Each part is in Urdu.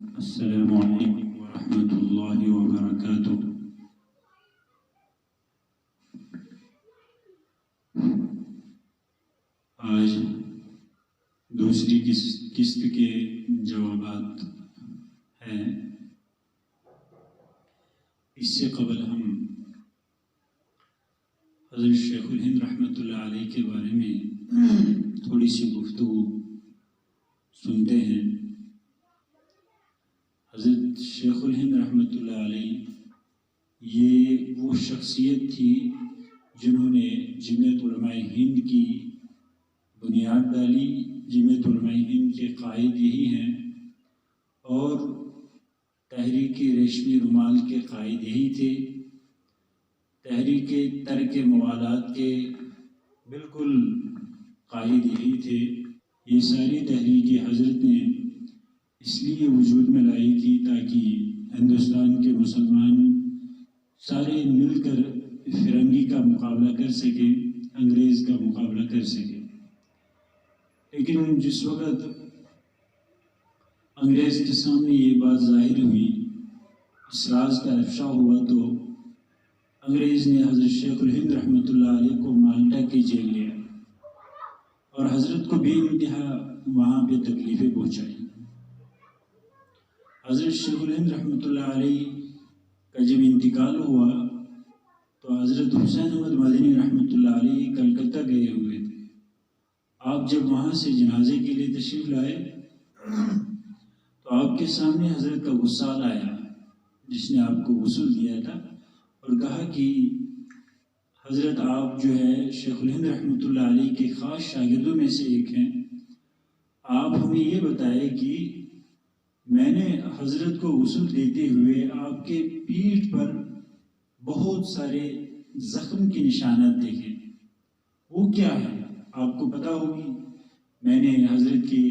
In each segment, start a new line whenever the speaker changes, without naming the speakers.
السلام علیکم ورحمۃ اللہ وبرکاتہ۔ آج دوسری قسط کے جوابات ہیں۔ اس سے قبل ہم حضرت شیخ الہند رحمۃ اللہ علیہ کے بارے میں تھوڑی سی گفتگو سنتے ہیں۔ حضرت شیخ الہند رحمۃ اللہ علیہ یہ وہ شخصیت تھی جنہوں نے جمعیت علماء ہند کی بنیاد ڈالی۔ جمعیت علماء ہند کے قائد یہی ہیں اور تحریک ریشمی رومال کے قائد یہی تھے۔ تحریک ترک موالات کے بالکل قائد یہی تھے۔ یہ ساری تحریک حضرت نے اس لیے وجود میں لائی تھی تاکہ ہندوستان کے مسلمان سارے مل کر فرنگی کا مقابلہ کر سکیں، انگریز کا مقابلہ کر سکیں۔ لیکن جس وقت انگریز کے سامنے یہ بات ظاہر ہوئی، اس راز کا افشا ہوا، تو انگریز نے حضرت شیخ الہند رحمۃ اللہ علیہ کو مالٹا کی جیل لیا اور حضرت کو بے انتہا وہاں پہ تکلیفیں پہنچائی۔ حضرت شیخ الہند رحمۃ اللہ علیہ کا جب انتقال ہوا تو حضرت حسین احمد مدنی رحمۃ اللہ علیہ کلکتہ گئے ہوئے تھے۔ آپ جب وہاں سے جنازے کے لیے تشریف لائے تو آپ کے سامنے حضرت کا غسال آیا، جس نے آپ کو غسل دیا تھا، اور کہا کہ حضرت آپ جو ہے شیخ الہند رحمۃ اللہ علیہ کے خاص شاگردوں میں سے ایک ہیں۔ آپ ہمیں یہ بتائے کہ میں نے حضرت کو غسل دیتے ہوئے آپ کے پیٹھ پر بہت سارے زخم کے نشانات دیکھے، وہ کیا ہے؟ آپ کو پتہ ہوگی۔ میں نے حضرت کے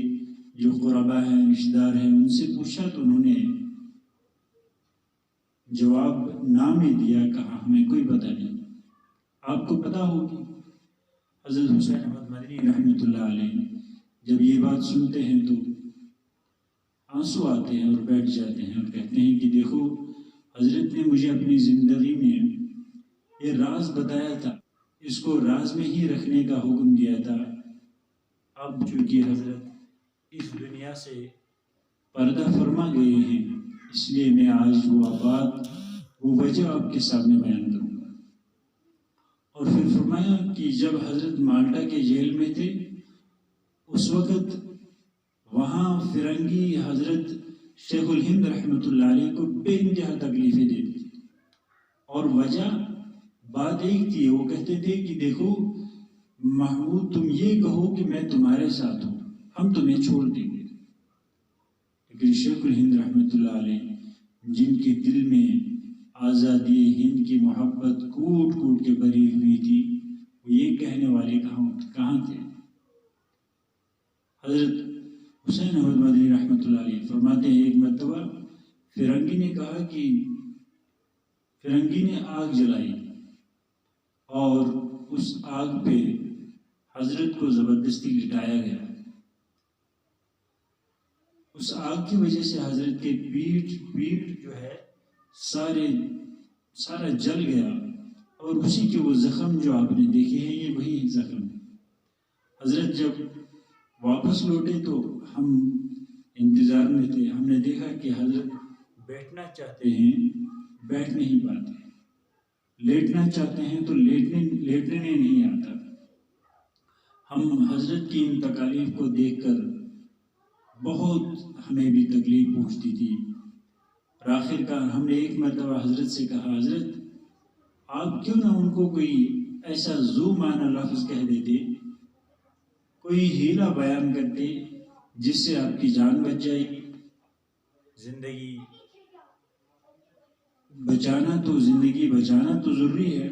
جو قربا ہیں، رشتہ دار ہیں، ان سے پوچھا تو انہوں نے جواب نہ میں دیا، کہا ہمیں کوئی پتہ نہیں، آپ کو پتہ ہوگی۔ حضرت حسین احمد مدنی رحمۃ اللہ علیہ جب یہ بات سنتے ہیں تو آنسو آتے ہیں اور بیٹھ جاتے ہیں اور کہتے ہیں کہ دیکھو، حضرت نے مجھے اپنی زندگی میں یہ راز بتایا تھا، اس کو راز میں ہی رکھنے کا حکم دیا تھا۔ اب چونکہ حضرت اس دنیا سے پردہ فرما گئے ہیں، اس لیے میں آج وہ بات، وہ وجہ آپ کے سامنے بیان کروں گا۔ اور پھر فرمایا کہ جب حضرت مالٹا کے جیل میں تھے، اس وقت وہاں فرنگی حضرت شیخ الہند رحمۃ اللہ علیہ کو بے انتہا تکلیفیں دیتے تھے، اور وجہ بات ایک تھی، وہ کہتے تھے کہ دیکھو محمود، تم یہ کہو کہ میں تمہارے ساتھ ہوں، ہم تمہیں چھوڑ دیں گے۔ لیکن شیخ الہند رحمۃ اللہ علیہ جن کے دل میں آزادی ہند کی محبت کوٹ کوٹ کے بھری ہوئی تھی، وہ یہ کہنے والے کہاں تھے؟ حضرت حسین احمد مدنی رحمۃ اللہ علیہ فرماتے ہیں ایک مرتبہ فرنگی نے کہا کہ فرنگی نے آگ جلائی اور اس آگ پہ حضرت کو زبردستی لٹایا گیا۔ اس آگ کی وجہ سے حضرت کے پیٹھ جو ہے سارا جل گیا، اور اسی کے وہ زخم جو آپ نے دیکھے ہیں، یہ وہی زخم ہے۔ حضرت جب واپس لوٹے تو ہم انتظار میں تھے، ہم نے دیکھا کہ حضرت بیٹھنا چاہتے ہیں، بیٹھ نہیں پاتے، لیٹنا چاہتے ہیں تو لیٹنے نہیں آتا۔ ہم حضرت کی ان تکالیف کو دیکھ کر بہت ہمیں بھی تکلیف پہنچتی تھی، اور آخر کار ہم نے ایک مرتبہ حضرت سے کہا، حضرت آپ کیوں نہ ان کو کوئی ایسا ذو معنی لفظ کہہ دیتے، کوئی ہیلا بیان کرتے جس سے آپ کی جان بچ جائے گی۔ زندگی بچانا تو ضروری ہے،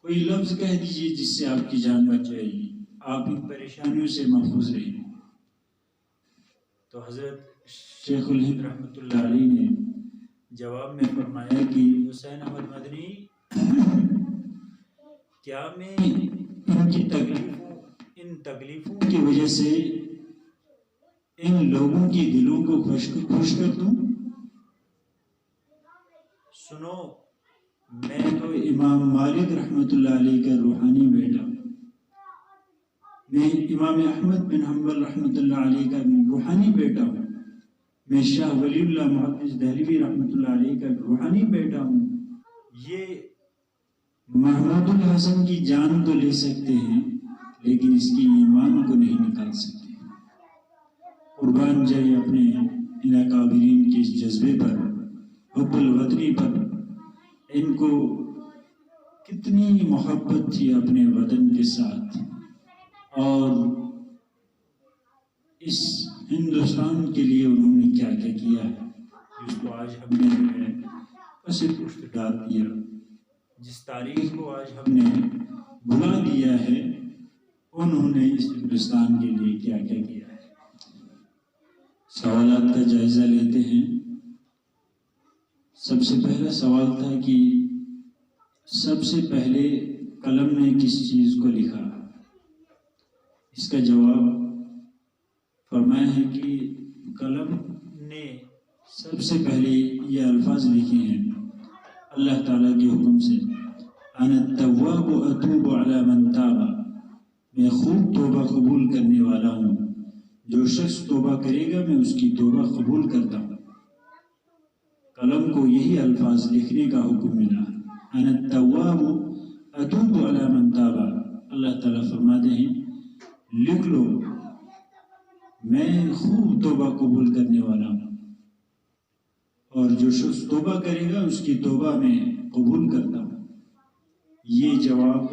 کوئی لفظ کہہ دیجیے جس سے آپ کی جان بچ جائے گی، آپ ان پریشانیوں سے محفوظ رہیں۔ تو حضرت شیخ الہند رحمۃ اللہ علیہ نے جواب میں فرمایا کہ حسین احمد مدنی، کیا میں ان تکلیفوں کی وجہ سے ان لوگوں کے دلوں کو خوش کر دوں؟ سنو، میں تو امام مالک رحمۃ اللہ علیہ کا روحانی بیٹا ہوں، میں امام احمد بن حنبل رحمۃ اللہ علیہ کا روحانی بیٹا ہوں، میں شاہ ولی اللہ محدث دہلوی رحمۃ اللہ علیہ کا روحانی بیٹا ہوں۔ یہ محمود الحسن کی جان تو لے سکتے ہیں لیکن اس کی ایمان کو نہیں نکال سکتے۔ قربان جائے اپنے ان اکابرین کے اس جذبے پر، حب الوطنی پر۔ ان کو کتنی محبت تھی اپنے وطن کے ساتھ، اور اس ہندوستان کے لیے انہوں نے کیا کیا کیا ہے، جس کو آج ہم نے جو ہے پس پشت ڈال دیا، جس تاریخ کو آج ہم نے بھلا دیا ہے، انہوں نے اس ہندوستان کے لیے کیا کیا کیا ہے۔ سوالات کا جائزہ لیتے ہیں۔ سب سے پہلا سوال تھا کہ سب سے پہلے قلم نے کس چیز کو لکھا؟ اس کا جواب فرمایا ہے کہ قلم نے سب سے پہلے یہ الفاظ لکھے ہیں اللہ تعالیٰ کے حکم سے، انا التواب اتوب علی من تاب، میں خوب توبہ قبول کرنے والا ہوں، جو شخص توبہ کرے گا میں اس کی توبہ قبول کرتا ہوں۔ قلم کو یہی الفاظ لکھنے کا حکم ملا، انا التواب اتوب علی من تاب۔ اللہ تعالیٰ فرماتے ہیں لکھ لو، میں خوب توبہ قبول کرنے والا ہوں، اور جو شخص توبہ کرے گا اس کی توبہ میں قبول کرتا ہوں۔ یہ جواب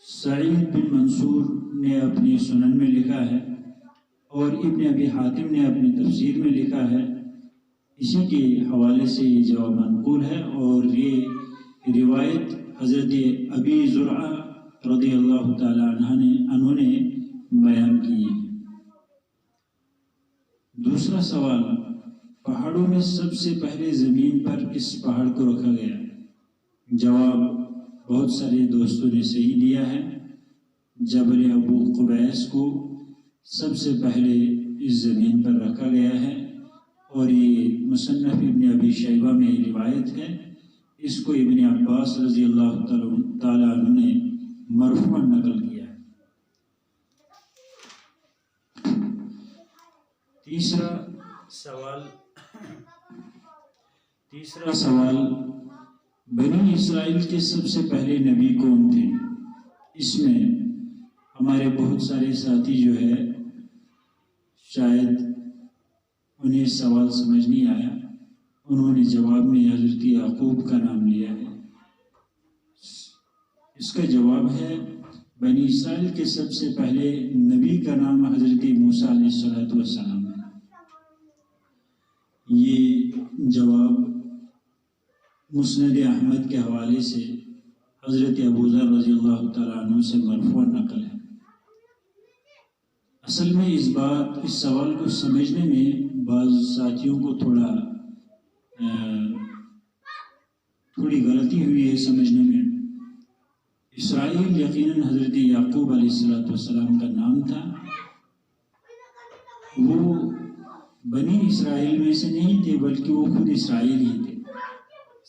سعید بن منصور نے اپنی سنن میں لکھا ہے، اور ابن ابی حاتم نے اپنی تفسیر میں لکھا ہے۔ اسی کے حوالے سے یہ جواب منقول ہے، اور یہ روایت حضرت ابی زرعہ رضی اللہ تعالی عنہ نے بیان کی ہے۔ دوسرا سوال، پہاڑوں میں سب سے پہلے زمین پر کس پہاڑ کو رکھا گیا؟ جواب بہت سارے دوستوں نے صحیح دیا ہے، جبل ابو قبیس کو سب سے پہلے اس زمین پر رکھا گیا ہے، اور یہ مصنف ابن ابی شیبہ میں روایت ہے۔ اس کو ابن عباس رضی اللہ تعالی عنہ نے مرفوعاً نقل کیا ہے۔ تیسرا سوال، بنی اسرائیل کے سب سے پہلے نبی کون تھے؟ اس میں ہمارے بہت سارے ساتھی جو ہے شاید انہیں سوال سمجھ نہیں آیا، انہوں نے جواب میں حضرت یعقوب کا نام لیا ہے۔ اس کا جواب ہے بنی اسرائیل کے سب سے پہلے نبی کا نام حضرت موسیٰ علیہ السلام ہے۔ یہ جواب مسند احمد کے حوالے سے حضرت ابوذر رضی اللہ تعالیٰ عنہ سے مرفوع نقل ہے۔ اصل میں اس سوال کو سمجھنے میں بعض ساتھیوں کو تھوڑی غلطی ہوئی ہے سمجھنے میں۔ اسرائیل یقیناً حضرت یعقوب علیہ السلام کا نام تھا، وہ بنی اسرائیل میں سے نہیں تھے بلکہ وہ خود اسرائیل ہی تھے۔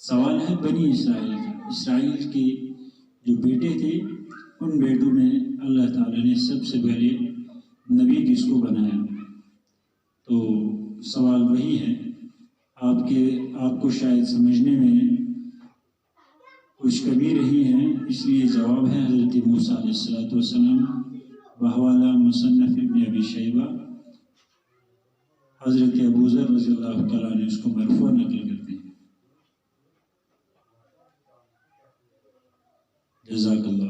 سوال ہے بنی اسرائیل کا، اسرائیل کے جو بیٹے تھے ان بیٹوں میں اللہ تعالیٰ نے سب سے پہلے نبی کس کو بنایا؟ تو سوال وہی ہے، آپ کو شاید سمجھنے میں کچھ کمی رہی ہے، اس لیے جواب ہے حضرت موسیٰ علیہ السلام، بحوالہ مصنف ابن ابی شیبہ۔ حضرت ابوذر رضی اللہ تعالیٰ نے اس کو مرفوع نقل کرتے ہیں۔ جزاک اللہ۔